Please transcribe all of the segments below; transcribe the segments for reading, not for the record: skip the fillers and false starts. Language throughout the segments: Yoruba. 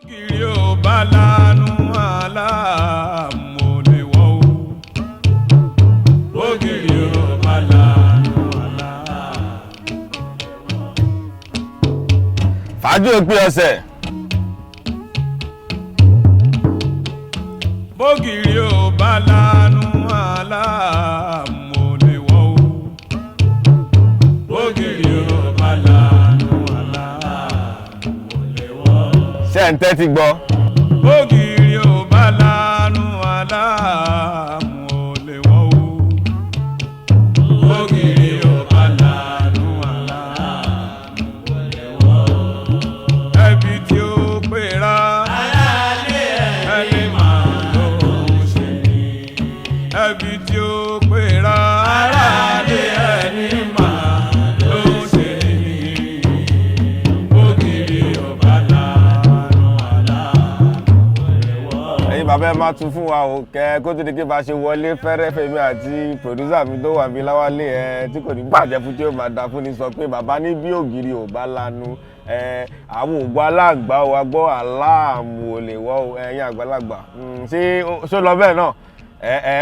kiri ò bá lanu aláàmú lè wọ́ o. Bógiri ò bá lanu aláàmú. Fàájì òpin ọ̀sẹ̀. Bógiri ò bá lanu aláàmú lè wọ́ o. Bógiri ò bá lanu aláàmú lè wọ́ o. Ṣé ẹ̀ ń tẹ́tí gbọ́? Bógiri ò bá lanu aláàmú lè wọ́ o. Bógiri ò bá lanu aláàmú lè wọ́ o. Ẹbí tí ó pera ẹni máa lóhùn ṣe ni. Ẹbí tí ó pera ẹni máa lóhùn ṣe ni. Bógiri ò bá lanu aláàmú lè wọ́ o. Ẹ̀yin bàbá ẹ máa tún fún wa o kẹ́ kó tó di pé bá ṣe wọlé fẹ́rẹ́fẹ́ mi àti pòdúsà mi tó wà mí láwálé tí kò ní bàjẹ́ fún tí ó máa da fún ni sọ pé bàbá ní bí ògiri ò bá lanu àwọn ògbó aláàgbà wa gbọ́ aláàmú ò lè wọ́ o ẹ̀yin àgbàlagbà ṣé ṣó lọ bẹ́ẹ̀ náà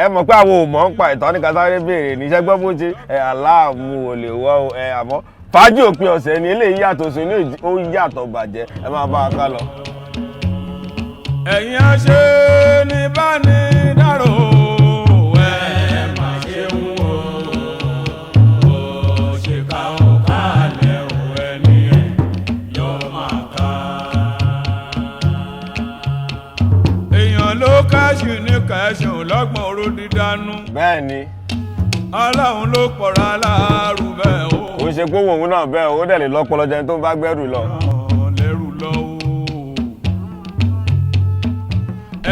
ẹ mọ̀ pé àwọn ò mọ̀ ń pa ìtọ́ ní kátàrí béèrè níṣẹ́ gbọ́ bó ṣe aláàmú ò lè wọ́ o àmọ́ fàájì òpin ọ̀sẹ̀ ni eléyìí yàtọ̀ sí ní ó yàtọ̀ bàjẹ́ ẹ máa bá a ká lọ. Ẹ̀yin àṣẹ ní bá ní dárò ẹ má ṣe ń wo òṣèkà ọ̀kálẹ̀ ẹni ẹ̀ yọ máa ká. Èèyàn ló káṣù ní káṣù lọ́gbọ̀n oró dídánú. Bẹ́ẹ̀ ni Ọlọ́run ló pọ̀ra láàrú bẹ́ẹ̀ o. ó ṣe pé òun náà bẹ́ẹ̀ ó dẹ̀ lè lọ́pọlọ jẹun tó bá gbẹ́rù lọ. Lẹ́rù lọ o.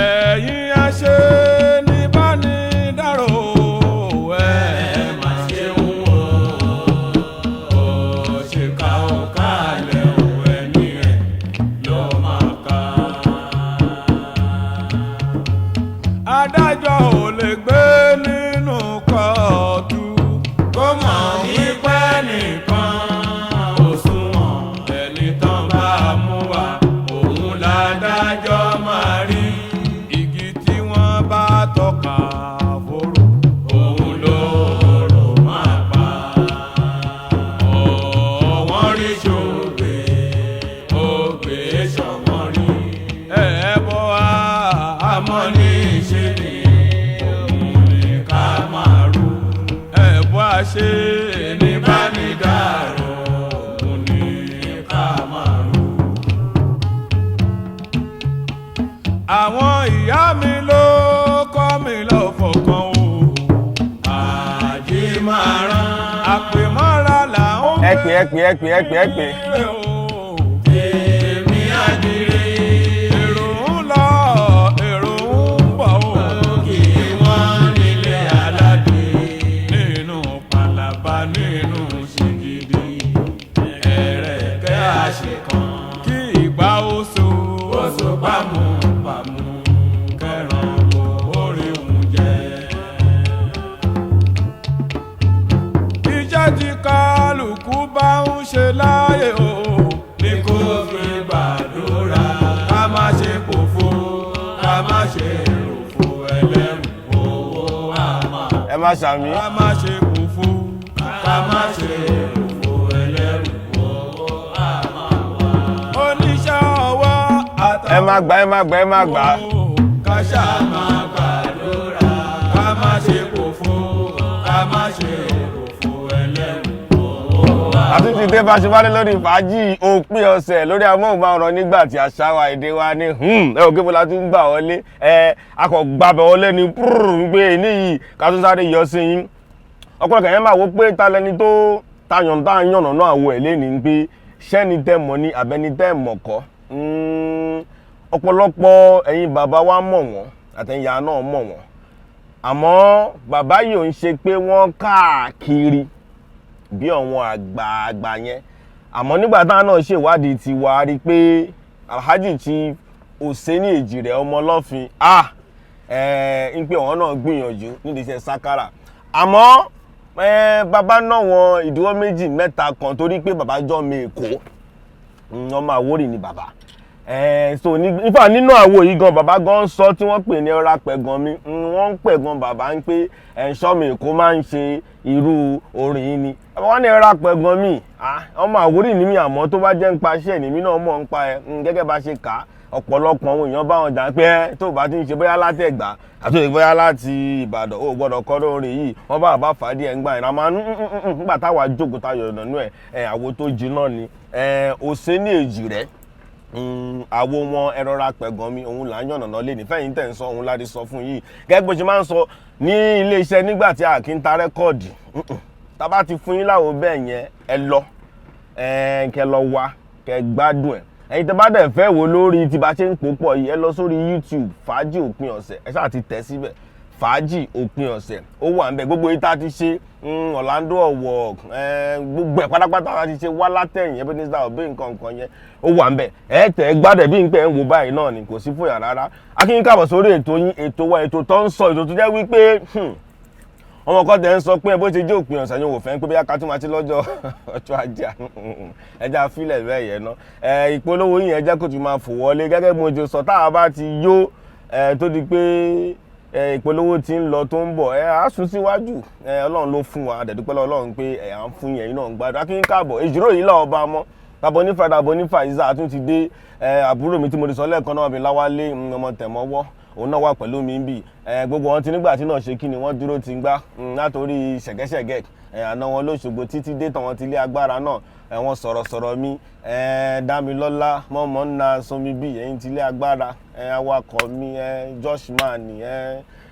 Ẹ̀yin àṣẹ ní bá ní dárò ẹ má ṣe ń wo òṣèkà ọ̀kálẹ̀ ẹni ẹ̀ ló máa ká. Adájọ́ ò lè gbé nínú kóòtù kó mọ̀ wípé nìkan òṣùwọ̀n ẹni tán bá mú wá òun ládájọ́ máa rí. Igi tí wọ́n bá tọ́ka fóró òun lóró máa pa. Wọ́n rí ṣògbé ògbé ṣọ̀wọ́n rí. Ẹ̀bọ̀ àmọ́ ní ṣe ni òun ní ká máa rú. Ẹ̀bọ̀ àṣẹ ní bá ní dàrú òun ní ká máa rú. Àwọn ìyá mi ló kọ́ mi lọ́fọ̀kan o. Àjímàrán àpèmọ́ra là ń ẹ pè. Èmi àdìrí èrò ń lọ èrò ń bọ̀ o. Kí wọ́n nílé aládé nínú pàlàbà nínú ṣìgìdì. Ẹ̀rẹ̀kẹ́ àṣekàn kí ìgbà oṣù pàmùpàmù kẹràn kò orí oúnjẹ. Iṣẹ́ tí kálukú bá ń ṣe láyé o ní kó fi gbàdúrà. Ká má ṣe pòfo ká má ṣe ròfo ẹlẹ́rù owó àmà. ẹ má ṣàmì. Ká má ṣe pòfo ká má ṣe ròfo ẹlẹ́rù owó àmà wá. Oníṣẹ́ ọwọ́ ẹ má gbà. Ká ṣáà máa gbàdúrà. Ká má ṣe pòfo ká má ṣe ròfo ẹlẹ́rù owó àmà. àtúntì dé bá ṣe wálé lórí fàájì òpin ọ̀sẹ̀ lórí amóhùnmáwòrán nígbà tí àṣà wa èdè wa ní ẹ ò gébó la tún gbà wọlé akọ̀gbàbẹ̀ wọlé ní ń gbé níyì ká tún sáré yọ sí yín. ọ̀pọ̀lọpọ̀ yẹn máa wò pé ta lẹni tó tayànnà náà àwọ̀ ẹ̀ lẹ́ni ń pé ṣẹ́ni tẹ́ mọ̀ ní abẹ́ni tẹ́ mọ̀ kọ́. ọ̀pọ̀lọpọ̀ ẹ̀yin bàbá wa mọ̀ wọ́n àtẹ̀yà náà mọ̀ wọ́n àmọ́ bàbá yìí ò ń ṣe pé wọ́n káàkiri bí àwọn àgbààgbà yẹn àmọ́ nígbà táwọn náà ṣèwádìí ti wá rí pé Alhaji Chief Oseni Ejire ọmọ Ọlọ́fin ń pé àwọn náà gbìyànjú nídìí iṣẹ́ sákàrà àmọ́ bàbá náà wọn ìdíwọ́ méjì mẹ́ta kan torí pé bàbá jọ mi Èkó ọmọ Àwórì ni bàbá So nífà nínú àwo yìí gan bàbá gan sọ tí wọ́n pè ní ọ̀rá pẹ̀gàn mi wọ́n ń pẹ̀gàn bàbá ń pé ẹ̀ṣọ́ mi kó máa ń ṣe irú orin yìí ni bàbá wọn ní ọ̀rá pẹ̀gàn mi ọmọ Àwórì ní mi àmọ́ tó bá jẹ́ ń pa iṣẹ́ èmi náà mọ̀ ń pa ẹ̀ gẹ́gẹ́ bá ṣe kà á ọ̀pọ̀lọpọ̀ àwọn èèyàn bá wọn jà pé tó bá ti ń ṣe bóyá láti Ẹ̀gbá àti bóyá láti Ìbàdàn ó gbọ́dọ̀ kọ́ lórin yìí wọ́n bá bàbá fàdí ẹ̀ ń gbà ìrànmọ́ nígbà táwa jókòó tayọ̀ ìdànù ẹ̀ àwo tó jiná ni òsè ní èjì rẹ̀ àwo wọn ẹrọra pẹ̀gàn mi òun là ń yànnàná lé ní fẹ́yìn tẹ̀ ń sọ òun láti sọ fún yìí gẹ́gẹ́ bó ṣe máa ń sọ ní ilé iṣẹ́ nígbà tí a kì í ta rẹ́kọ̀dì tá bá ti fún yín láwo bẹ́ẹ̀ yẹn ẹ lọ kẹ lọ wá kẹ gbádùn ẹ̀ ẹ̀yin tẹ́ bá dẹ̀ fẹ́ wò lórí tí bá ṣe ń pò pọ̀ yìí ẹ lọ sórí YouTube fàájì òpin ọ̀sẹ̀ ẹ ṣáà ti tẹ̀ síbẹ̀ fàájì òpin ọ̀sẹ̀ ó wà ń bẹ̀ gbogbo yìí tá a ti ṣe Orlando Ọ̀wọ̀ gbogbo ẹ̀ pátápátá la ti ṣe wá látẹ̀yìn Ebenezer Obey nǹkan yẹn ó wà ń bẹ̀ ẹ tẹ̀ ẹ gbádẹ̀ bí n pẹ́ ń wò báyìí náà ni kò sí fòyà rárá akínyìn káàbọ̀ sórí ètò yín ètò wa ètò tó ń sọ ètò tó jẹ́ wípé ọmọ kan tẹ̀ ń sọ pé bó ṣe jẹ́ òpin ọ̀sẹ̀ yẹn wò fẹ́ pé bí ká tún máa ti lọ́jọ́ ọjọ́ ajé ẹja fílẹ̀ bẹ́ẹ̀ yẹn ná ìpolówó yìí ẹja kò tún máa fò wọlé gẹ́gẹ́ bí mo ṣe sọ táwa bá ti yó tó di pé ìpolówó ti ń lọ tó ń bọ̀ á sún síwájú Ọlọ́run ló fún wa àdẹ̀dúpẹ́ Ọlọ́run pé à ń fún yẹn náà ń gbádùn akínyìn káàbọ̀ èjìrò yìí làwọn bá mọ́ Bonifa Isa tún ti dé àbúrò mi tí mo ti sọ lẹ́ẹ̀kan náà bí Láwálé ọmọ Tẹ̀mọ́wọ́ òun náà wà pẹ̀lú mi bí gbogbo wọn ti nígbà tí náà ṣe kí ni wọ́n dúró ti ń gbá látòrí ṣẹ̀gẹ́ṣẹ̀gẹ́ àná wọn lóṣogbo títí dé tàn wọn ti lé agbára náà wọn sọ̀rọ̀sọ̀rọ̀ mi Dámilọ́lá mọ́mọ́ ńnà somi bí ẹ̀yìn ti lé agbára awakọ̀ mi Joshman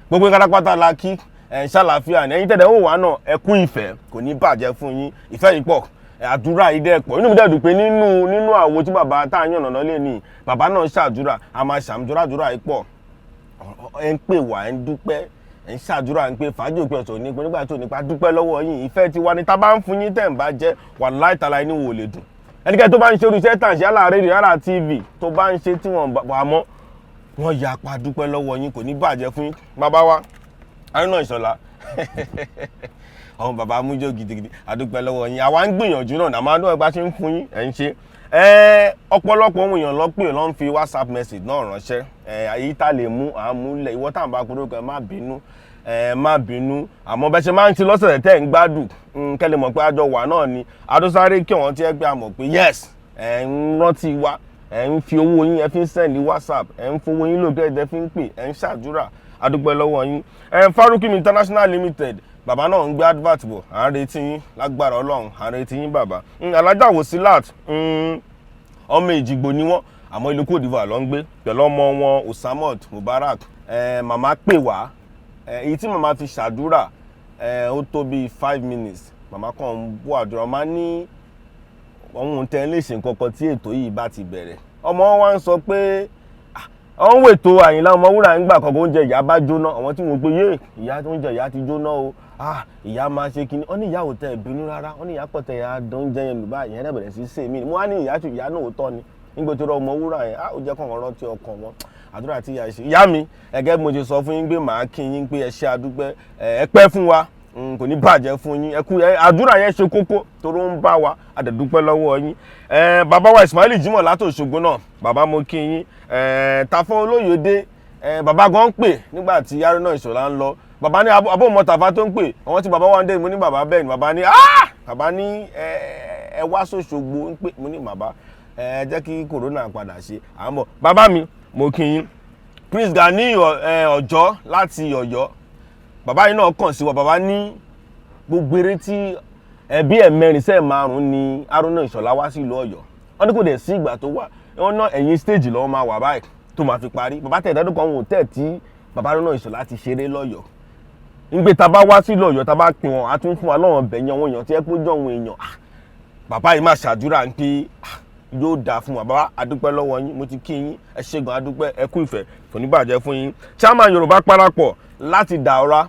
gbogbo pátápátá la kí ṣàlàfíà ní ẹ̀yin tẹ̀lé ó wà náà ẹ kú ìfẹ́ kò ní bàjẹ́ fún yín ìfẹ́ yìí pọ̀ àdúrà yìí dẹ́ pọ̀ inú mi dẹ̀ dùn pé nínú àwo tí bàbá tá à ń yànnàná lé ní bàbá náà ṣàdúrà a máa ṣàmúdúrà yìí pọ̀ ẹ ń pè wá ẹ ń dúpẹ́ ẹ ń ṣàdúrà ń pé fàájì òpin ọ̀sẹ̀ nípa nígbà tó nípa dúpẹ́ lọ́wọ́ yín ìfẹ́ ti wá ní tá bá ń fún yín tẹ̀ ń bá jẹ́ wàláhì tàláhì ní wò lè dùn ẹnikẹ́ni tó bá ń ṣe irúṣẹ́ tàn sí yálà rédíò yálà TV tó bá ń ṣe tí wọ́n wà mọ́ wọ́n yà pa dúpẹ́ lọ́wọ́ yín kò ní bàjẹ́ fún yín bàbá wa Haruna Ìṣọ̀lá ọmọ bàbá amújó gidigidi àdúpẹ́ lọ́wọ́ yín àwa ń gbìyànjú náà àmọ́ àdúrà bá ṣe ń fún yín ẹ̀ ń ṣe ọ̀pọ̀lọpọ̀ ohun èèyàn lọ́pẹ̀ ló ń fi WhatsApp message náà ránṣẹ́ èyí tá lè mú àmúlẹ̀ ìwọ tá à ń bá kúrò kan má bínú àmọ́ bẹ́ẹ̀ ṣe máa ń ti lọ́sẹ̀ tẹ́ ń gbádùn kẹ́lẹ́ mọ̀ pé àjọ wà náà ni adósáré kí wọ́n ti ẹ́ pé a mọ̀ pé yes ẹ̀ ń rántí wa ẹ̀ ń fi owó yín ẹ fi ń send WhatsApp ẹ̀ ń fowó yín lóògùn ẹ̀ fi ń pè ẹ̀ ń ṣàdúrà àdúpẹ́ lọ́wọ́ yín Farukim International Limited bàbá náà ń gbé advert bọ̀ à ń retí yín lágbára Ọlọ́run à ń retí yín bàbá Alájà Wòsílát ọmọ Èjìgbò ni wọ́n àmọ́ ìlú Côte d'Ivoire ló ń gbé pẹ̀lú ọmọ wọn Usamot Mubarak màmá pè wá èyí tí màmá fi ṣàdúrà ó tó bí 5 minutes màmá kan ń bú àdúrà ọmọ ní ohun tẹ́ ń lè ṣe nǹkan kan tí ètò yìí bá ti bẹ̀rẹ̀ ọmọ wọn wá ń sọ pé àwọn wètò Àyìnlá Ọmọwúrà ń gbà kankan oúnjẹ ìyá bá jóná àwọn tí wọ́n pé yé ìyá tó ń jẹ ìyá ti jóná o ìyá máa ṣe kíní wọ́n ní ìyá ò tẹ ìbínú rárá wọ́n ní ìyá pọ̀ tẹ ìyá dán yẹn lùbá ìyẹn náà bẹ̀rẹ̀ sí ṣe mí mo wá ní ìyá náà ò tọ́ ni nígbà tó rọ Ọmọwúrà yẹn ó jẹ́ kàn rántí ọkàn wọn àdúrà tí ìyá ṣe ìyá mi ẹ̀gẹ́ mo ti sọ fún yín pé màá kí yín pé ẹ ṣé àdúpẹ́ ẹ pẹ́ fún wa kò ní bàjẹ́ fún yín àdúrà yẹn ṣe kókó toró ń bá wa àdẹ̀dúpẹ́ lọ́wọ́ yín bàbá wa Ismail Jimoh látòṣogbo náà bàbá mo kí yín Tafọ́ Olóyèdé bàbá gan pè nígbà tí Haruna Ìṣọ̀lá ń lọ bàbá ní abóhùnmọ́ Tàfá tó ń pè àwọn tí bàbá wa ń dé mo ní bàbá bẹ́ẹ̀ ni bàbá ní ẹ wá sóṣogbo ń pè mo ní bàbá jẹ́ kí corona padà ṣe àmọ́ bàbá mi mo kí yín Prince Gani Ọ̀jọ́ láti Ọ̀yọ́ bàbá yìí náà kàn sí wa bàbá ní gbogbo eré tí ẹbí mẹ́rin sẹ́ẹ̀ márùn-ún ni Haruna Ìṣọ̀lá wá sí ìlú Ọ̀yọ́ wọ́n ní kò dẹ̀ sí ìgbà tó wà wọ́n ná ẹ̀yìn stage lọ́wọ́ máa wà báyìí tó máa fi parí bàbá tẹ̀ ìdádùn kan wò tẹ̀ tí bàbá Haruna Ìṣọ̀lá ti ṣeré lọ́yọ̀ọ́ nígbè tá a bá wá sí ìlú Ọ̀yọ́ tá a bá pin wọn a tún fún wa lọ́wọ́ bẹ̀yàn àwọn èèyàn tí ẹ kó jọ àwọn èèyàn bàbá yìí máa ṣàdúrà ń pé yóò dáa fún wa bàbá adúpẹ́ lọ́wọ́ yín mo ti kí yín ẹ ṣé gan adúpẹ́ ẹ kú ìfẹ́ kò ní bàjẹ́ fún yín chairman Yorùbá parapọ̀ láti Daura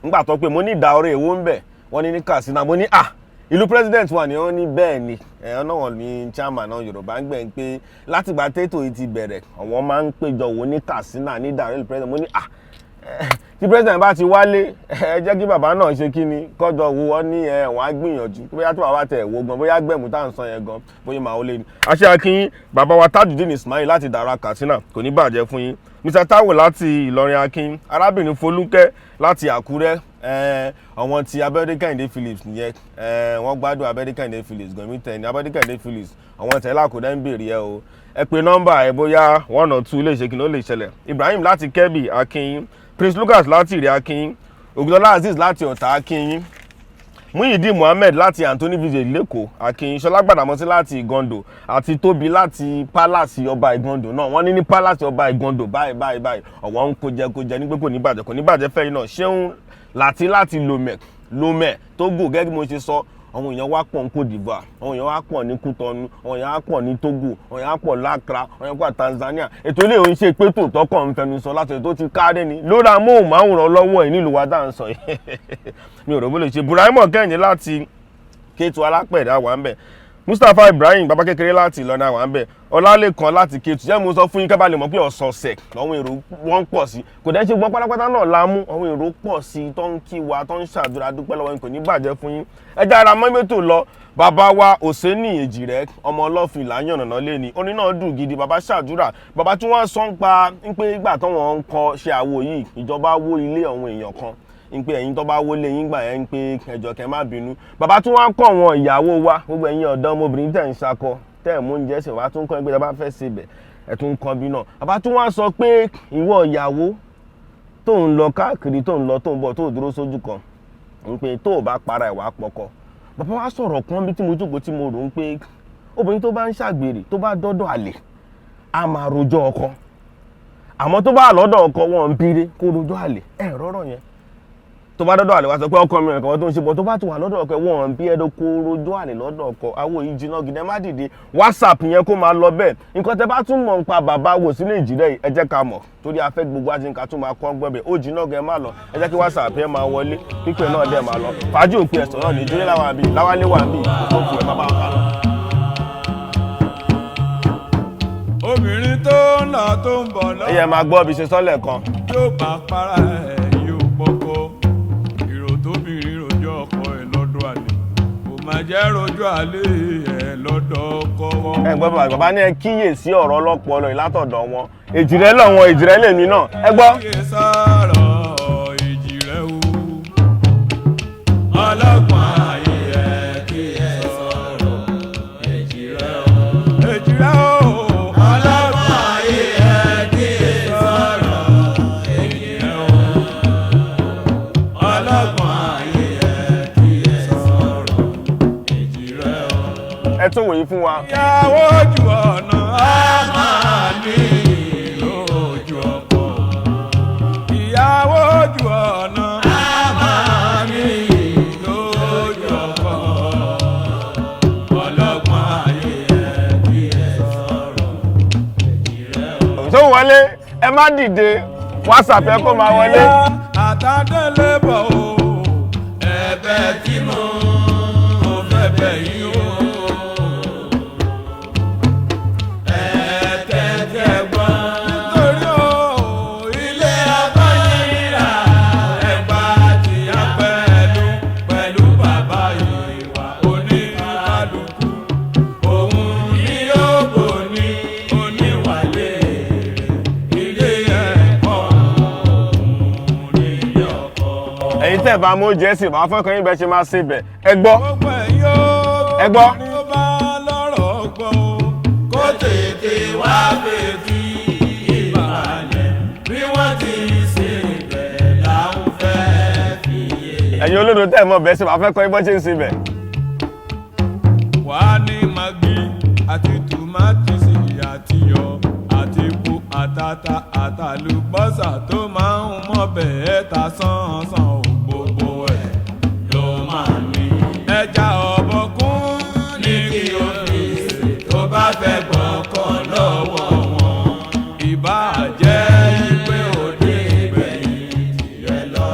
nígbà tó pé mo ní Daura èwo ń bẹ̀ wọ́n ní Katsina mo ní ìlú president wa ni wọ́n ní bẹ́ẹ̀ ni ẹ̀yàn náà ní chairman náà Yorùbá ń gbẹ̀ ń pé látìgbà tètò yìí ti bẹ̀rẹ̀ àwọn máa ń péjọ wò ní Katsina ní Daura ìlú president mo ní tí president bá ti wálé ẹ jẹ́ kí bàbá náà ṣe kí ni kọ́jọ wo wọ́n ní wọ́n á gbìyànjú bóyá tí bàbá tẹ̀ wò gan bóyá gbẹ̀mú tá à ń sọ yẹn gan bóyá màá ó lé ní. aṣẹ́ akínyín bàbá wa Tajudeen Ismail láti Dara Katsina kò ní bàjẹ́ fún yín. Mr Taiwo láti Ìlọrin akínyín. arábìnrin Folúkẹ́ láti Àkúrẹ́ àwọn ti Abẹ́dé Kẹ́hìndé Phillips nìyẹn wọ́n gbádùn Abẹ́dé Kẹ́hìndé Phillips gan-an tẹ̀ ní Abẹ́dé Kẹ́hìndé Phillips àwọn tẹ̀lé àkúrẹ́ ń bèrè ẹ o ẹ pè nọ́mbà ẹ bóyá 1 or 2 lè ṣe kí ló lè ṣẹlẹ̀. Ibrahim láti Kebbi akínyín. Prince Lucas láti Ìrẹ̀ akínyín. Ògùdọ́lá Azeez láti Ọ̀tà akínyín. Muyideen Mohammed láti Anthony Village lẹ́kọ̀ọ́ akínyín. Ṣọlá Gbàdámọ́sí láti Ìgàndò àti Tóbi láti Palace ọba Ìgàndò náà wọ́n ní Palace ọba Ìgàndò báyìí ọ̀wọ́n ń kó jẹ ní pé kò ní bàjẹ́ fẹ́yìn náà Ṣeun láti Lomé Togo gẹ́gẹ́ bí mo ṣe sọ àwọn èèyàn wá pọ̀ ní Côte d'Ivoire àwọn èèyàn wá pọ̀ ní Cotonou àwọn èèyàn wá pọ̀ ní Togo àwọn èèyàn wá pọ̀ l'Accra àwọn èèyàn pọ̀ Tanzania ètò ilé òun ṣe pé tòótọ́ kàn ń fẹnu sọ láti tó ti káre ni lórí amóhùnmáwòrán lọ́wọ́ ẹ̀ nílùú wa dá ń sọ yìí mi ò rò bó lè ṣe. Buraimo Kẹ́hìndé láti Kétu Alápẹ̀dá wà ń bẹ̀. Mustapha Ibrahim bàbá kékeré láti Ìlọrin àwọn àbẹ̀. Ọlálékan láti Kétu jẹ́ mo sọ fún yín ká bá lè mọ̀ pé ọ̀sọ̀ọ̀sẹ̀ àwọn èrò wọ́n pọ̀ sí kò dẹ́ ṣe gbọ́n pátápátá náà la mú àwọn èrò pọ̀ sí tó ń kí wa tó ń ṣàdúrà dúpẹ́ lọ́wọ́ yín kò ní bàjẹ́ fún yín. ẹ já ara mọ́mẹ́tò lọ bàbá wa Òsénì Èjìrẹ́ ọmọ ọlọ́fin ìlàyàn ọ̀nà lẹ́ni orin náà dùn gidi bàbá ṣàdúrà bàbá tí wọ́n sọ ń pa ń pé ìgbà tó wọ́n ń kọ ṣe àwo yìí ìjọba wó ilé àwọn èèyàn kan ń pé ẹ̀yin tó bá wọlé yín gbà yẹn ń pé ẹjọ́ kẹ́ má bínú bàbá tún wá ń kọ́ wọn ìyàwó wa gbogbo ẹ̀yin ọ̀dọ́ ọmọbìnrin tẹ̀ ń ṣakọ tẹ̀ mú oúnjẹ ṣe wá tún kọ́ ẹgbẹ́ tó bá fẹ́ ṣe bẹ̀ ẹ̀ tún kọ́ bí náà bàbá tún wá sọ pé ìwọ ìyàwó tó ń lọ káàkiri tó ń lọ tó ń bọ̀ tó dúró sójú kan ń pé tó bá para ìwà pọkọ bàbá wa sọ̀rọ̀ kan bí tí mo jókòó tí mo rò ń pé obìnrin tó bá ń ṣàgbèrè tó bá dọ́dọ̀ àlè á máa rojọ́ ọkọ àmọ́ tó bá lọ́dọ̀ ọkọ wọn ń bire kó rojọ́ àlè ẹ̀ rọ́rọ̀ yẹn tó bá dọ́dọ̀ àlè wá sọ pé ọkọ mi nǹkan tó ń ṣe bọ́ tó bá ti wà lọ́dọ̀ ọkọ wọn bí ẹ̀dọ̀ kó rojọ́ àlè lọ́dọ̀ ọkọ àwọn yìí jiná gidi ẹ má dìde WhatsApp yẹn kó máa lọ bẹ́ẹ̀ nǹkan tẹ bá tún mọ̀ nípa bàbá Wòsílì Èjìrẹ́ ẹ jẹ́ ká mọ̀ torí afẹ́ gbogbo àti nǹkan tún máa kọ́ gbọ́bẹ̀ ó jiná gẹ má lọ ẹ jẹ́ kí WhatsApp yẹn máa wọlé pípẹ́ náà dẹ̀ máa lọ fàájì òpin ẹ̀sán náà nìjọ́ láwálé wà bí tó kù ẹ má bá wọn kà lọ. obìnrin tó ń lọ tó ń bọ̀ lọ. ẹyẹ máa gbọ́ bí ṣe sọ́lẹ̀ kan. yóò bá para ẹ̀ yóò pọ́kọ́ ìrò tóbìnrin rojọ́ ọkọ ẹ̀ lọ́dọ̀ àlè kò máa jẹ́ rojọ́ àlè ẹ̀ lọ́dọ̀ ọkọ wọn. ẹ gbọ́ bàbá ní ẹ kíyè sí ọ̀rọ̀ ọlọ́pọlọ ìlátọ̀dọ̀ wọn Èjìrẹ́ lọ́wọ́ Èjìrẹ́ lèmi náà ẹ gbọ́. kíyè sọ̀rọ̀ Èjìrẹ́ o ọlọ́gbọ́n ayé ẹ̀ kíyè sọ̀rọ̀ Èjìrẹ́ o Èjìrẹ́ o. ẹ tún wòye fún wa. ìyàwó ojú ọ̀nà á máa ní lójú ọkọ. ìyàwó ojú ọ̀nà á máa ní lójú ọkọ. ọlọ́gbọ́n ayé ẹ̀ kí ẹ sọ̀rọ̀ Èjìrẹ́ o. tó wọlé ẹ má dìde WhatsApp ẹ kó máa wọlé. àtàdélé bọ̀ o ẹ̀bẹ̀ tí mo fẹ́ bẹ̀ yín o. ẹ̀yin tẹ́ bá mú jẹ́sì máa fọ́nkàn yín bẹ́ẹ̀ ṣe máa ṣe bẹ̀ ẹ gbọ́ ẹ gbọ́. tó bá lọ́rọ̀ gbọ́ kó tètè wá fètí ìbàlẹ̀ bí wọ́n ti ṣe bẹ̀ láwọn fẹ́ fi yé. ẹ̀yin olódò tẹ́ mọ̀ bẹ́ẹ̀ ṣe máa fẹ́ kọ́ yín bọ́ ṣe ń ṣe bẹ̀. wà á ní magi àti tòmátìsì àti iyọ̀ àti epo àtàtà àtàlùbọ́sà tó máa ń mọ́ bẹ́ẹ̀ ta sánsan o. gbogbo ẹ̀ ló máa ní. ẹja ọ̀bọ̀kún ní kí o fi ṣe tó bá fẹ́ gbọ́kàn lọ́wọ́ wọn. ìbá jẹ́ ìpè òde ìgbẹ̀yìn tìrẹ lọ.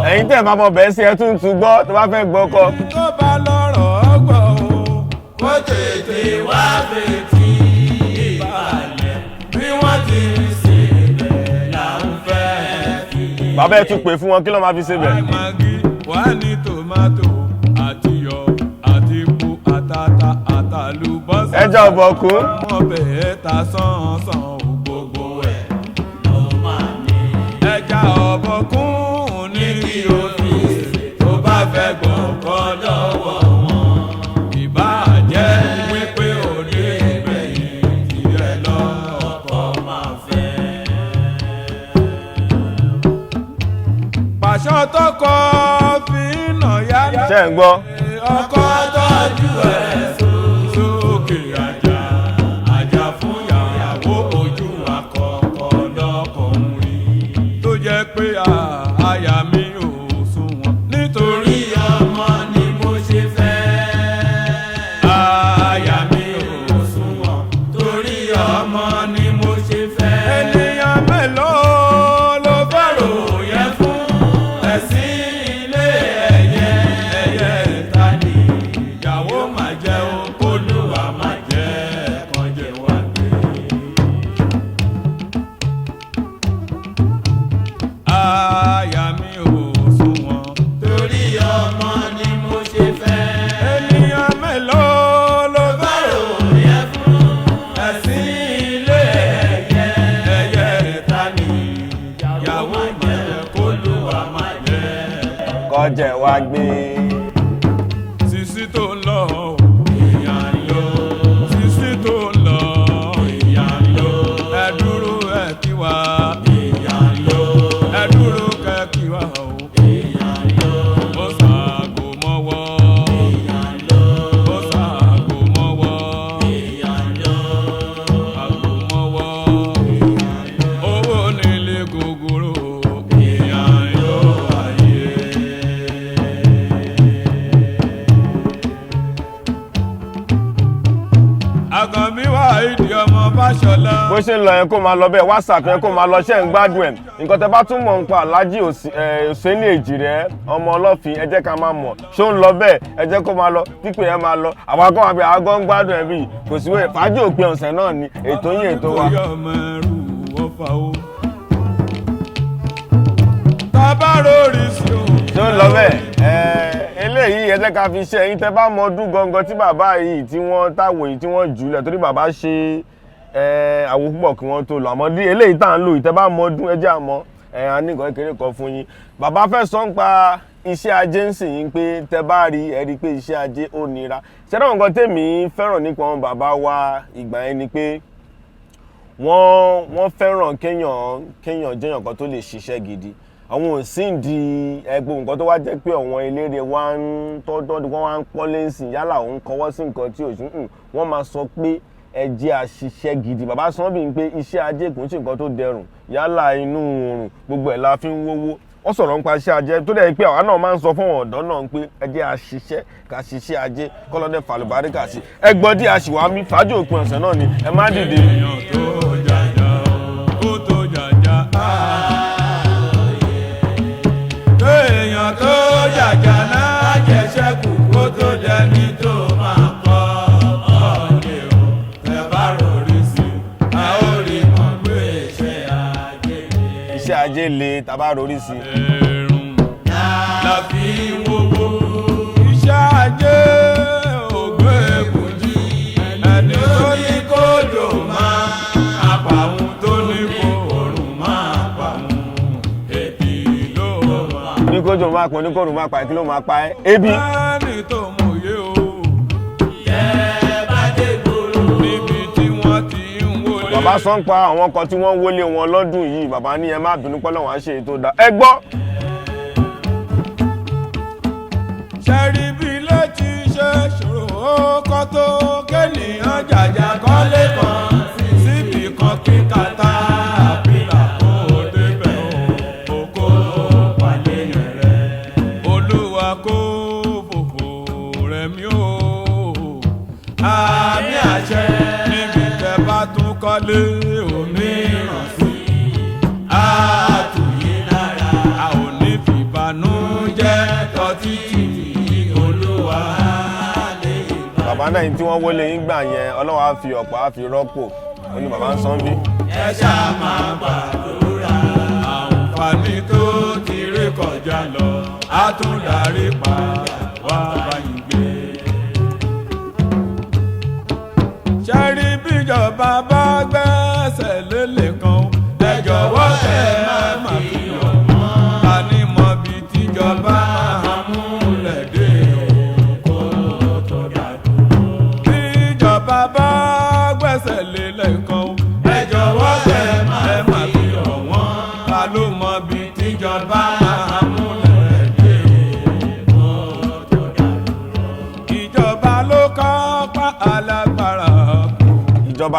ẹ̀yin tẹ́ bá mọ̀ bẹ́ẹ̀ ṣe ẹ tún tún gbọ́ tó bá fẹ́ gbọ́ kọ. tó bá lọ́rọ̀ gbọ́ o kó tètè wá fetí ìbàlẹ̀ bí wọ́n ti ṣe bẹ̀ là ń fẹ́ fi yé. bàbá ẹ tún pè fún wọn kí ló máa fi ṣe bẹ̀. magi wà ní tòmátò àti iyọ̀ àti epo àtàtà àtàlùbọ́sà. ẹja ọ̀bọ̀kún. wọ́n bẹ̀ẹ́ ta sánsan ò gbogbo ẹ̀ ló máa ní. ẹja ọ̀bọ̀kún ní kí o fi tó bá fẹ́ gbọ̀ǹkọ́ lọ́wọ́ wọn. ìbá jẹ́ wípé òde ìgbẹ̀yìn tirẹ̀ lọ́kọ̀ máa fẹ́. pàṣọ tọkọ fi nà yá. ṣé ń gbọ́. ọkọ tọ́jú ẹ̀ sókè àjà àjà fún ìyàwó ojú àkọ́kọ́ lọ́kùnrin tó jẹ́ pé àyà mi ò sunwọ̀n nítorí ọmọ ni mo ṣe fẹ́. àyà mi ò sunwọ̀n torí ọmọ ni mo ṣe fẹ́. ènìyàn mélòó ló fẹ́ ròyìn fún ẹ̀sìn ilé ẹ̀yẹ ẹ̀yẹ ìtàdí ìyàwó máa jẹ́ olúwa máa jẹ́ kọjẹ́ wá gbé. àyà mi ò sunwọ̀n torí ọmọ ni mo ṣe fẹ́. ènìyàn mélòó ló fẹ́ ròyìn fún ẹ̀sìn ilé ẹ̀yẹ ẹ̀yẹ ìtàdí ìyàwó máa jẹ́ olúwa máa jẹ́. kọjẹ wá gbé. Sisi tó ń lọ èèyàn lọ. Sisi tó ń lọ èèyàn lọ. ẹ dúró ẹ kí wa èèyàn lọ. ẹ dúró kẹ kí wa o èèyàn lọ. ó ṣàgò mọ́wọ́ èèyàn lọ. ó ṣàgò mọ́wọ́ èèyàn lọ. àgò mọ́wọ́ èèyàn lọ. owó nílé gogoro èèyàn lọ ayé. Àkànbí wà ìdí ọmọ Fáṣọlá. bó ṣe ń lọ yẹn kó máa lọ bẹ́ẹ̀ WhatsApp yẹn kó máa lọ ṣẹ́ ń gbádùn ẹ̀ nǹkan tẹ́ bá tún mọ̀ ń pa Alhaji Hussaini Ejire ọmọ Ọlọ́fin ẹ jẹ́ ká máa mọ̀ ṣó ń lọ bẹ́ẹ̀ ẹ jẹ́ kó máa lọ pípé yẹn máa lọ àwọn akọ́ àbí àgọ́ ń gbádùn ẹ̀ bíi kò sí wẹ̀ fàájì òpin ọ̀sẹ̀ náà ni ètò yín ètò wa. Kò yọ ọmọ ẹrù ọfà o. Tábàrò rí sí o. ṣó ń lọ bẹ́ẹ̀ eléyìí ẹ jẹ́ ká fi ṣe ẹ̀yin tẹ́ bá mọ ọdún gangan tí bàbá yìí tí wọ́n táwò yìí tí wọ́n jù lẹ̀ torí bàbá ṣe àwo púpọ̀ kí wọ́n tó lọ àmọ́ eléyìí tá à ń lò yìí tẹ́ bá mọ ọdún ẹ jẹ́ àmọ́ anígan kékeré kan fún yín bàbá fẹ́ sọ ń pa iṣẹ́ ajé ń sìn yín pé tẹ́ bá rí ẹ rí pé iṣẹ́ ajé ó nira ṣẹ́dá nǹkan tèmi fẹ́ràn nípa wọn bàbá wa ìgbà yẹn ni pé wọ́n fẹ́ràn kéèyàn jẹ́yàn kan tó lè ṣiṣẹ́ gidi àwọn ò sí di ẹgbẹ́ nǹkan tó wá jẹ́ pé àwọn eléré wa ń tọ́jú wọ́n wá ń pọ́nlé ń sìn yálà òun kọwọ́ sí nǹkan tí ò sí wọ́n máa sọ pé ẹ jẹ́ àṣìṣe gidi bàbá sọ bí n pé iṣẹ́ ajé kò ń ṣe nǹkan tó dẹrùn yálà inú oòrùn gbogbo ẹ̀ la fi ń wówó wọ́n sọ̀rọ̀ nípa iṣẹ́ ajé tó dẹ̀ pé àwa náà máa ń sọ fún ọ̀dọ́ náà pé ẹ jẹ́ àṣìṣe ká ṣiṣẹ́ ajé kọ́lọ́dẹ̀ fàlùbáríkà sí ẹ gbọ́ dí àṣìwá mi fàájì òpin ọ̀sẹ̀ náà ni ẹ má dìde. èèyàn tó jàjà ó tó jàjà èèyàn tó jàjà náà jẹ́sẹ́kù kó tó dẹni tó máa kọ́ ọ̀lẹ́ o tẹ́ bá rọrí sí i a ó rí mọ̀ pé iṣẹ́ ajé le tá bá rọrí sí i. ẹ̀rùn la fi wówó iṣẹ́ ajé ògbé èkújí ẹni tó ní kójò máa apàwọn tó ní kó òrùn máa pàwọn èbí ló máa. ní kójò máa pọ̀ ní kóòrùn máa pa kí ló máa pa ẹ́ ebi. ẹni tó mòye o yẹ bá dé gbòòrò níbi tí wọ́n ti ń wọlé. bàbá sọ ń pa àwọn kan tí wọ́n wọlé wọn lọ́dún yìí bàbá ní ẹ má bínú pé Ọlọ́run á ṣe ètò dá ẹ gbọ́. ṣẹ́rí bí ló ti ṣe ṣòro ó kọ́ tó kéèyàn jàjà kọ́lé kan síbi kan kí kàtà àbílà kó débẹ̀ o kó palẹ̀ rẹ̀ Olúwa kó fòfò rẹ̀ mí o àmì àṣẹ níbi tẹ́ bá tún kọ́lé òmíràn sí àtúnyí lára a ò ní fìbànújẹ́ tọ́tí Olúwa lè bá. bàbá náà tí wọ́n wọlé yín gbà yẹn Ọlọ́run á fi ọ̀pá á fi rọ́pò ó ní bàbá ń sán bí. ẹ ṣáà máa gbàdúrà àǹfààní tó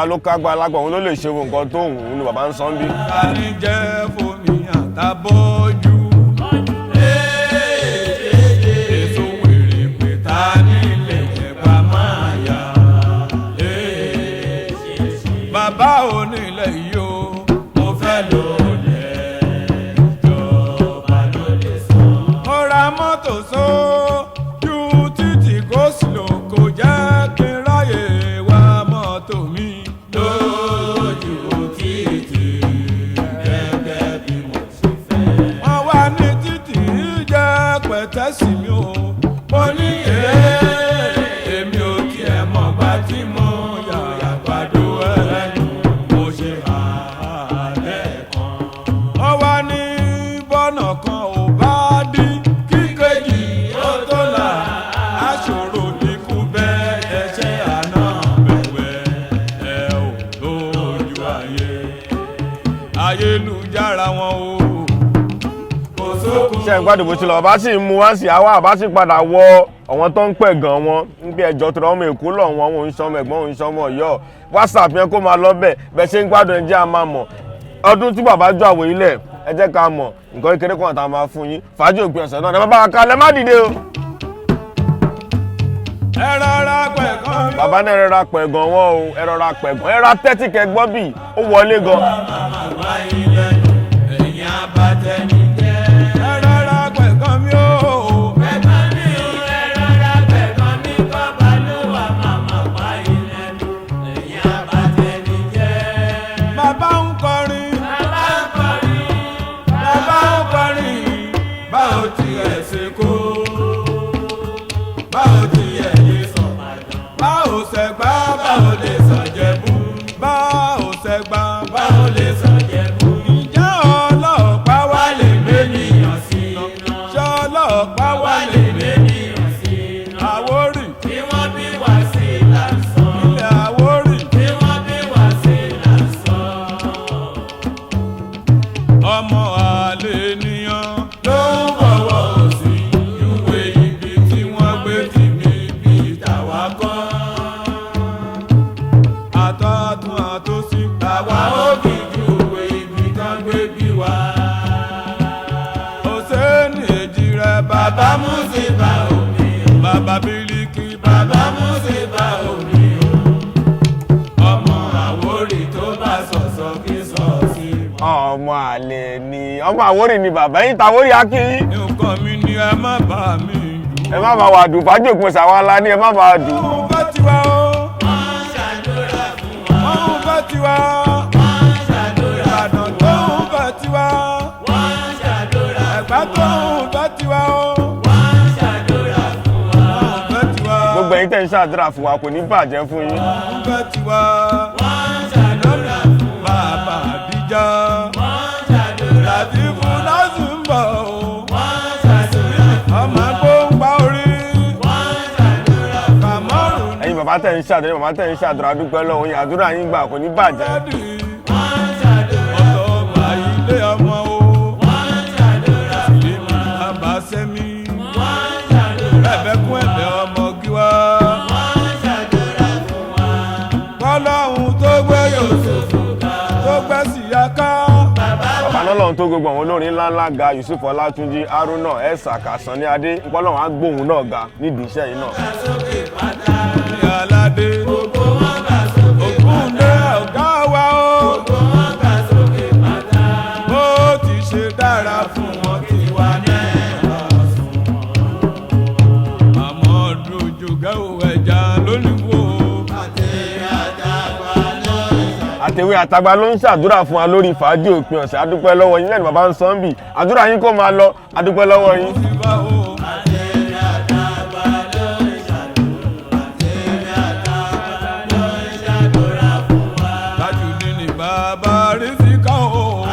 ọba ló kágbá lágbà òun ló lè ṣe nǹkan tó wù ú ni bàbá ń sọ ń bí. tani jẹ́ fomi àtàbọ̀jú. èso wèrè pé tani lè jẹ̀gbà máa yá. bàbá onílẹ̀ yìí o mo fẹ́ lò lẹ̀ ìjọba ló lè sọ. mo ra mọ́tò sójú títì kó sì lò kó jẹ́ kí n ráyè wá mọ́tò mi lójú títì gẹ́gẹ́ bí mo ṣe fẹ́. wọ́n wá ní títì jẹ́ pẹ̀tẹ́sì mi o mo ní èmi ò tiẹ̀ mọ̀ gbà tí mo yàrá gbàdo ẹnu mo ṣe àárẹ̀ kan. wọ́n wá ní bọ́nà kan ò bá dín kíkejì ó tó là aṣòro níkú bẹ́ẹ̀ ẹṣẹ́ àná bẹ̀wẹ̀ ẹ ò lójú ayélujára wọn o. kò sókun ṣe ń gbádùn bó ṣe lọ bá sì mú wá sí àwa àbá sì padà wọ àwọn tó ń pẹ̀ gan wọn níbi ẹjọ́ tó ọmọ èkó lọ wọn òun sọmọ ẹ̀gbọ́n òun sọmọ Ọ̀yọ́ WhatsApp yẹn kó máa lọ bẹ́ẹ̀ ṣe ń gbádùn ẹ jẹ́ a máa mọ̀ ọdún tí bàbá jọ àwọ̀ ilẹ̀ ẹ jẹ́ ká mọ̀ nǹkan kékeré kan àtàwọn máa fún yín fàájì òpin ọ̀sẹ̀ náà ẹ bá kalẹ̀ má dìde o. ẹ rọra pẹ̀gàn mi. bàbá náà rọra pẹ̀gàn wọn o ẹ rọra pẹ̀gàn ẹ ra tẹ́tì kẹgbọ́n bì ó wọlé gan. màmá ilẹ̀ ẹ̀yìn abatẹni jẹ́. ẹ rọra pẹ̀gàn mi o. pẹ̀gàn mi o ẹ rọra pẹ̀gàn mi kọ́ balùwà màmá ilẹ̀ ẹ̀yìn abatẹni jẹ́. bàbá ń kọrin. bàbá ń kọrin. báwo tiẹ̀ ṣe kó. báwo tiẹ̀ yé sọ. báwo ṣẹ̀gbá báwo lè sọ Jẹ̀bú. báwo ṣẹ̀gbá báwo lè sọ Jẹ̀bú. ìjẹ́ ọlọ́pàá wá lè ménìyàn sí iná. ṣé ọlọ́pàá wá lè ménìyàn sí iná. Àwórì tí wọ́n bí wá sí lásán. ilẹ̀ Àwórì tí wọ́n bí wá sí lásán. ọmọ àlè ènìyàn ló ń bọ̀wọ̀ òsì ìwé ibi tí wọ́n gbé tì mí bí tàwa kọ́. àtọ́tún àtòsí tàwa ó bí ju ìwé ibi tán gbé bí wa. Hòsénì Èjìrẹ́ bàbá Músíbà omi o. bàbá Bílíkì bàbá Músíbà omi o. ọmọ Àwórì tó bá sọ̀sọ̀ kí sọ̀ọ́sì mọ́. ọmọ àlè ni ọmọ Àwórì ni bàbá yín tàwórì akínyín. nǹkan mi ni ẹ má bà mí dùn. ẹ má máa wà dùn fàájì òpin ọ̀sẹ̀ àwọn alá ní ẹ má máa dùn. òun bá tiwa o. wọ́n ṣàdúrà fún wa. òun bá tiwa. wọ́n ṣàdúrà fún wa. Ìbàdàn tóun bá tiwa. wọ́n ṣàdúrà fún wa. Ẹ̀gbá tóun bá tiwa o. wọ́n ṣàdúrà fún wa. òun bá tiwa. gbogbo ẹ̀yin tẹ́ ń ṣàdúrà fún wa kò ní bàjẹ́ fún yín. òun bá tiwa. wọ́n ṣàdúrà fún wa. bàbá Àdíjà. wọ́n ṣàdúrà fún wa. Làtífù Lásùnbọ̀ o. wọ́n ṣàdúrà fún wa. ọmọ gbóngbá orí. wọ́n ṣàdúrà fún wa. Kàmọ́rù ní ẹ̀yin bàbá tẹ́ ń ṣàdúrà bàbá tẹ́ ń ṣàdúrà dúpẹ́ lọ́wọ́ yín àdúrà yín gbà kò ní bàjẹ́. dádì. wọ́n ṣàdúrà fún wa. ọ̀tọ̀ ọgbà ilé ọmọ o. wọ́n ṣàdúrà fún wa. èmi bàbá sẹ́mi. wọ́n ṣàdúrà fún wa. ẹ̀bẹ̀ kún ẹ̀bẹ̀ ọmọ gíwá. wọ́n ṣàdúrà fún wa. kọ́lọ́hún tó gbé Yúsúfù ga. tó gbé Síyáká. bàbá náà lọ́run tó gbogbo àwọn olórin ńláńlá ga Yusuf Ọlátúnjí Haruna Ẹ̀sàkà Sanni Adé ńpọ́lọ́run á gbóhùn náà ga nídìí iṣẹ́ yìí náà. sókè pátá. ní aládé. gbogbo wọn gbà sókè pátá. Ògúndé ọ̀gá wa o. gbogbo wọn gbà sókè pátá. bó ti ṣe dára fún wọn kí wá náà lọ sùn wọn. àmọ́ dojúgẹ́ ò ẹja lónìí wo. àtẹ̀wé àtàgbà ló ń ṣàdúrà fún wa lórí fàájì òpin ọ̀sẹ̀ adúpẹ́ lọ́wọ́ yín lẹ́nu bàbá ń sọ ń bì àdúrà yín kó máa lọ adúpẹ́ lọ́wọ́ yín. Tajudeen ni bàbá Rísíkà o.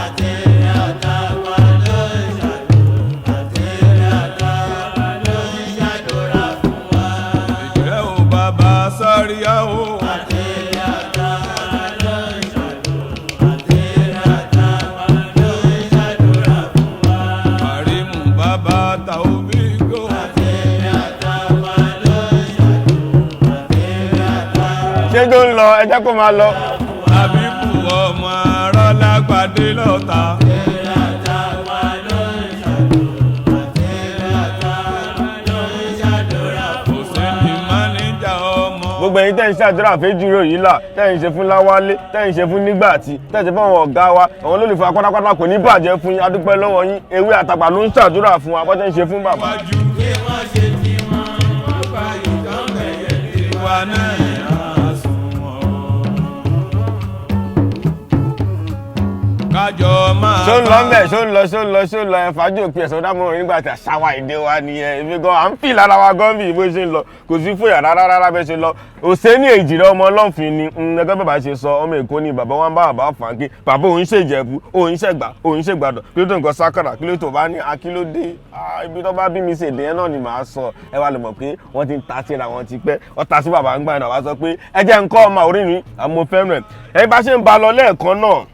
Èjìrẹ́ o bàbá Sáríyá o. Kàrímù bàbá Tàòfíìkì o. ṣé tó ń lọ ẹ jẹ́ kó máa lọ. dé lọ́ta. gbogbo ẹ̀yin tẹ́ ń ṣàdúrà fẹ́júrò yìí là tẹ́ ń ṣe fún Láwálé tẹ́ ń ṣe fún Nígbàtí tẹ́ ń ṣe fún àwọn ọ̀gá wa àwọn olólùfẹ́ pátápátá kò ní bàjẹ́ fún yín a dúpẹ́ lọ́wọ́ yín ewé àtàgbà ló ń ṣàdúrà fún wa bó tẹ́ ń ṣe fún bàbá. ṣó ń lọ ẹ fàájì òpin ẹ̀sọ́ dámọ̀ràn nígbà tí àṣàwà èdè wa nìyẹn èmi gan à ń fi lára wa gan bí ìbò ṣe ń lọ kò sí fòyà rárá bẹ́ẹ̀ ṣe lọ Òsénì Èjìrẹ́ ọmọ Ọlọ́fin ni ẹgbẹ́ bàbá ṣe sọ ọmọ Èkó ni bàbá wọn bá bàbá fàǹkì bàbá òun ṣèjẹ̀bú òun ṣẹ̀gbá òun ṣègbàdàn kí ló tó nǹkan sákàrà kí ló tó bá ní akílódé ibi tó bá bí mi ṣèdè yẹn náà ni màá sọ ẹ wá lè mọ̀ pé wọ́n ti ń ta síra wọn ti pẹ́ wọ́n ta sí bàbá ń gbà náà wá sọ pé ẹ jẹ́ nǹkan ọmọ orí mi àmọ́ fẹ́ràn ẹ bá ṣe ń ba lọ lẹ́ẹ̀kan náà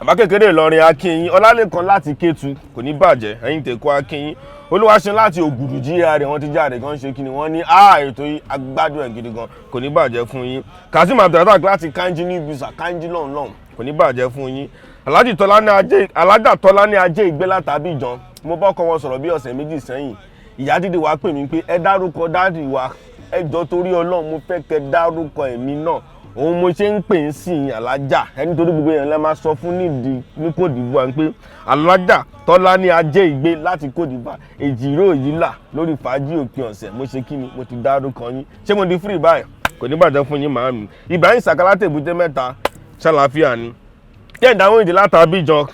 àbá kékeré Ìlọrin akínyìn Ọlálékan láti Kétu kò ní bàjẹ́ ẹ̀yin tẹ̀kọ́ akínyìn Olúwaṣeun láti Ògùdù GRA wọ́n ti jáde gan ṣe kíni wọ́n ní ètò yìí agbádùn ẹ̀ gidi gan kò ní bàjẹ́ fún yín Kazeem Abdulrasaq láti Kanji ní ibùsà Kanji lọ́nlọ́n kò ní bàjẹ́ fún yín Alájà Tọ́lání Ajé Ìgbé láti Abidjan mo bá ọkọ wọn sọ̀rọ̀ bí ọ̀sẹ̀ méjì sẹ́yìn ìyá dídì wá pè mí pé ẹ dárúkọ dáàdì wa ẹ jọ̀ọ́ torí Ọlọ́run mo fẹ́ kẹ́ dárúkọ èmi náà òun mo ṣe ń pè ń sìn Alájà ẹni torí gbogbo èèyàn lẹ́ máa sọ fún nídìí ní Côte d'Ivoire pé Alájà Tọ́lání Ajé Ìgbé láti Côte d'Ivoire Èjìrò yìí là lórí fàájì òpin ọ̀sẹ̀ mo ṣe kí ni mo ti dárúkọ yín ṣé mo di free báyìí kò ní bàjẹ́ fún yín màámi Ibrahim Saka láti Èbúté Mẹ́ta ṣàlàáfíà ni kẹ́hìndáwó ìdí láti Abidjan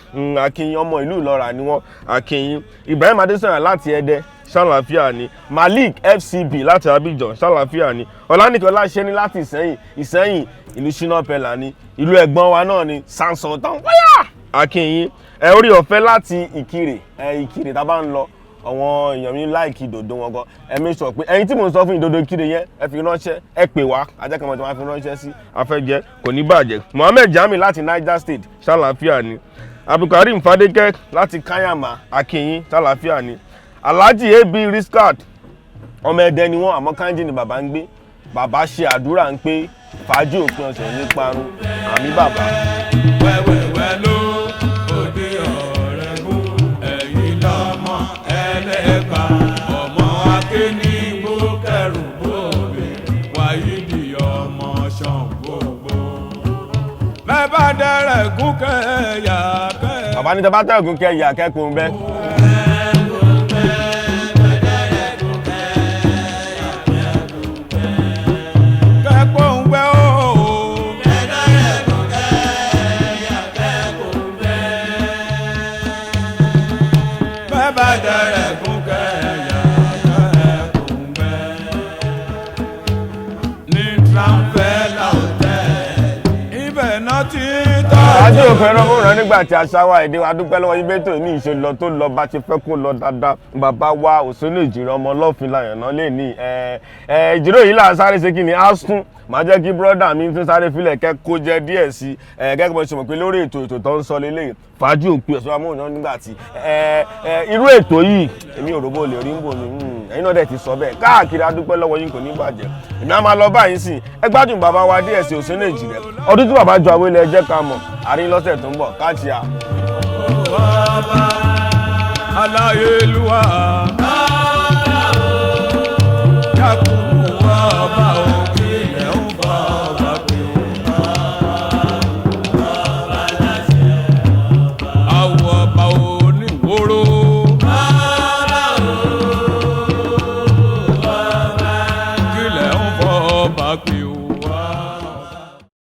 Akínyìn ọmọ ìlú Ìlọra ni wọ́n Akínyìn Ibrahim Adésanya láti Ẹdẹ ṣàlàáfíà ni Malik FCB láti Abidjan ṣàlàáfíà ni Ọlánìkẹ́ Ọláṣẹ́ni láti Ìsẹ́yìn ìlú Shina Pellar ni ìlú ẹ̀gbọ́n wa náà ni Samson town fire Akínyìn orí ọ̀fẹ́ láti Ìkirè tá a bá ń lọ àwọn èèyàn mi láìkì dòdò wọn gan ẹ̀mí sọ pé ẹ̀yin tí mò ń sọ fún ìdòdò Ìkirè yẹn ẹ fi ránṣẹ́ ẹ pè wá ajẹ́kọ̀ọ́ tí wọ́n fi ránṣẹ́ sí afẹ́jẹ́ kò ní bàjẹ́ Mohammed Jami láti Niger State ṣàlàáfíà ni Abdulkarim Fadeke láti Kayama Akínyìn ṣàlàáfíà ni Alhaji AB Riskat ọmọ Ẹdẹ ni wọ́n àmọ́ Kanji ni bàbá ń gbé bàbá ṣe àdúrà ń pé fàájì òpin ọ̀sẹ̀ ní parun àmì bàbá. wẹ́wẹ́wẹ́ ló òde ọ̀rẹ́ mú ẹ̀yìn lọ́mọ ẹlẹ́ka ọmọ akéní gbókẹ̀rù bòbí Wáyídì ọmọ Ṣàngógbó. bẹ́ẹ̀ bá dẹ̀rẹ̀ gún kẹ́yà kẹ́. bàbá ní tẹ́ bá tẹ̀gùn kẹ́yà kẹ́kùn bẹ́ẹ̀. Àjọ òfẹ́ràn ó rán nígbà tí aṣáwá èdè wa dúpẹ́ lọ́wọ́ ibẹ̀ tó ní ìṣe lọ tó lọ bá ti fẹ́ kó lọ dáadáa bàbá wa Òsénì Èjìrẹ́ ọmọ Ọlọ́fin láyànná lè ní Èjìrò yìí là ń sáré ṣe kí ni Aston máa jẹ́ kí brọ́dà mi tún sáré filẹ̀ kẹ́kọ̀ọ́ jẹ díẹ̀ sí gẹ́gẹ́ bó ṣe mọ̀ pé lórí ètò tó ń sọ lélẹ̀ fàájì òpin ẹ̀sọ́ amóhùn nígbà tí irú ètò yìí èmi ò rògbò lè rí ń bò ní ẹ̀yin náà dẹ̀ ti sọ bẹ́ẹ̀ káàkiri adúpẹ́ lọ́wọ́ yín kò ní bàjẹ́ èmi á máa lọ báyìí sí ẹ gbádùn bàbá wa díẹ̀ sí Òsénì Èjìrẹ́ ọdún tí bàbá ju àwọn ilé ẹjẹ́ ká mọ̀ àárín lọ́sẹ̀ tó ń bọ̀ káàkiri. Aláyélúwà.